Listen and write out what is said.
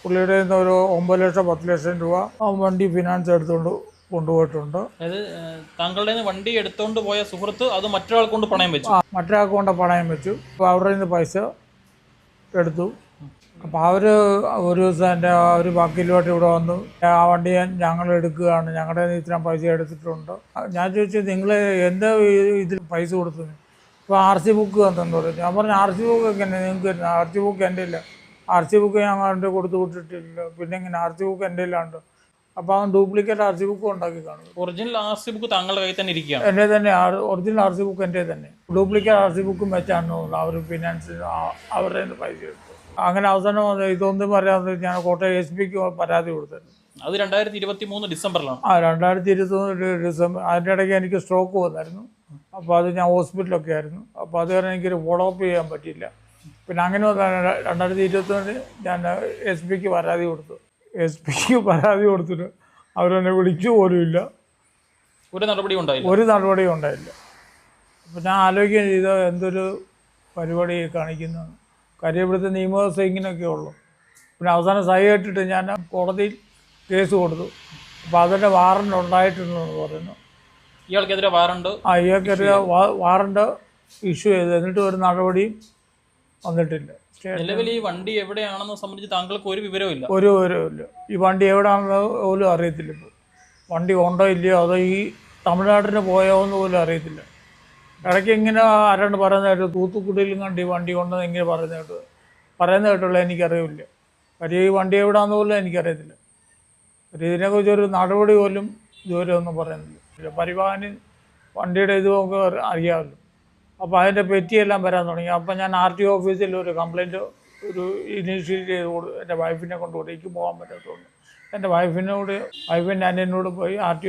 പുള്ളിയുടെ കയ്യിൽ നിന്ന് ഒരു 9 ലക്ഷം 10 ലക്ഷം രൂപ ആ വണ്ടി ഫിനാൻസ് എടുത്തുകൊണ്ട് കൊണ്ടുപോയിട്ടുണ്ട്. അതായത് താങ്കളുടെ വണ്ടി എടുത്തുകൊണ്ട് പോയ സുഹൃത്ത് അത് മറ്റൊരാൾ കൊണ്ട് പണയം വെച്ചു. മറ്റൊരാൾക്ക് കൊണ്ട് പണയം വെച്ചു. അപ്പോൾ അവരുടെ നിന്ന് പൈസ എടുത്തു. അപ്പോൾ അവർ ഒരു ദിവസം എൻ്റെ ഒരു വക്കീലുമായിട്ട് ഇവിടെ വന്നു. ആ വണ്ടി ഞങ്ങൾ എടുക്കുകയാണ്, ഞങ്ങളുടെ കയ്യിൽ നിന്ന് ഇത്രയും പൈസ എടുത്തിട്ടുണ്ട്. ഞാൻ ചോദിച്ചു, നിങ്ങൾ എന്താ ഇതിൽ പൈസ കൊടുത്തത്? ഇപ്പോൾ RC ബുക്ക് തന്നെന്ന് പറഞ്ഞു. ഞാൻ പറഞ്ഞു, RC ബുക്ക് എങ്ങനെ നിങ്ങൾക്ക്? RC ബുക്ക് എൻ്റെ ഇല്ല. RC ബുക്ക് ഞങ്ങൾ എൻ്റെ കൊടുത്തു വിട്ടിട്ടില്ല. പിന്നെ എങ്ങനെ RC ബുക്ക് എൻ്റെ ഇല്ലാണ്ട്? അപ്പോൾ അവൻ ഡ്യൂപ്ലിക്കേറ്റ് RC ബുക്ക് ഉണ്ടാക്കി കാണും. ഒറിജിനൽ RC ബുക്ക് താങ്കളുടെ കയ്യിൽ തന്നെ ഇരിക്കുകയാണ്? എൻ്റെ തന്നെ. ഒറിജിനൽ RC ബുക്ക് എൻ്റെ തന്നെ. ഡ്യൂപ്ലിക്കേറ്റ് RC ബുക്കും വെച്ചാണ് അവർ ഫിനാൻസ് അവരുടെ പൈസ എടുത്തു. അങ്ങനെ അവസാനം ഇതൊന്നും പറയാതെ ഞാൻ കോട്ടയം SP പരാതി കൊടുത്തായിരുന്നു. അത് 2023 ഡിസംബറിലാണ്. 2023 ഡിസംബർ. അതിൻ്റെ ഇടയ്ക്ക് എനിക്ക് സ്ട്രോക്ക് വന്നായിരുന്നു. അപ്പോൾ അത് ഞാൻ ഹോസ്പിറ്റലൊക്കെ ആയിരുന്നു. അപ്പോൾ അത് കാരണം എനിക്കൊരു ഫോളോ അപ്പ് ചെയ്യാൻ പറ്റിയില്ല. പിന്നെ അങ്ങനെ 2021 ഞാൻ SP പരാതി കൊടുത്തു. SP പരാതി കൊടുത്തിട്ട് അവരെന്നെ വിളിച്ചു പോലുമില്ല. ഒരു നടപടി ഉണ്ടായില്ല. ഒരു നടപടിയും ഉണ്ടായില്ല. അപ്പോൾ ഞാൻ ആലോചിക്കുകയും ചെയ്ത എന്തൊരു പരിപാടി കാണിക്കുന്നതാണ്. കാര്യം ഇവിടുത്തെ നിയമവ്യവസ്ഥ ഇങ്ങനെയൊക്കെ ഉള്ളൂ. പിന്നെ അവസാനം സഹി കേട്ടിട്ട് ഞാൻ കോടതിയിൽ കേസ് കൊടുത്തു. അപ്പോൾ അതിൻ്റെ വാറണ്ട് ഉണ്ടായിട്ടുണ്ടെന്ന് പറയുന്നു. ഇയാൾക്കെതിരെ വാറണ്ട്? ഇയാൾക്കെതിരെ വാറണ്ട് ഇഷ്യൂ ചെയ്തു. എന്നിട്ട് ഒരു നടപടിയും വന്നിട്ടില്ല. നിലവിൽ ഈ വണ്ടി എവിടെയാണെന്ന് സംബന്ധിച്ച് താങ്കൾക്ക് ഒരു വിവരമില്ല? ഒരു വിവരമില്ല. ഈ വണ്ടി എവിടെയാണെന്ന് പോലും അറിയത്തില്ല. ഇപ്പോൾ വണ്ടി ഉണ്ടോ ഇല്ലയോ, അതോ ഈ തമിഴ്നാട്ടിന് പോയോ എന്ന് പോലും അറിയത്തില്ല. ഇടയ്ക്ക് ഇങ്ങനെ ആരാണ്ട് പറയുന്ന കേട്ടു, തൂത്തുക്കുടിയിലും കണ്ട് ഈ വണ്ടി ഉണ്ടെന്ന് ഇങ്ങനെ പറയുന്ന കേട്ടുള്ള എനിക്കറിയില്ല. കാര്യം ഈ വണ്ടി എവിടെയാണെന്ന് പോലും എനിക്കറിയത്തില്ല. ഇതിനെക്കുറിച്ചൊരു നടപടി പോലും ഇതുവരെ ഒന്നും പറയുന്നില്ല. പരിവാഹന് വണ്ടിയുടെ ഇതുമൊക്കെ അറിയാമല്ലോ. അപ്പോൾ അതിൻ്റെ പെറ്റിയെല്ലാം വരാൻ തുടങ്ങി. അപ്പോൾ ഞാൻ RTO ഓഫീസിൽ ഒരു കംപ്ലയിൻറ്റ് ഇനീഷ്യേറ്റ് ചെയ്ത് എൻ്റെ വൈഫിനെ കൊണ്ടുപോയി. എനിക്ക് പോകാൻ പറ്റാത്തതുകൊണ്ട് എൻ്റെ വൈഫിൻ്റെ അനിയനോട് പോയി RTO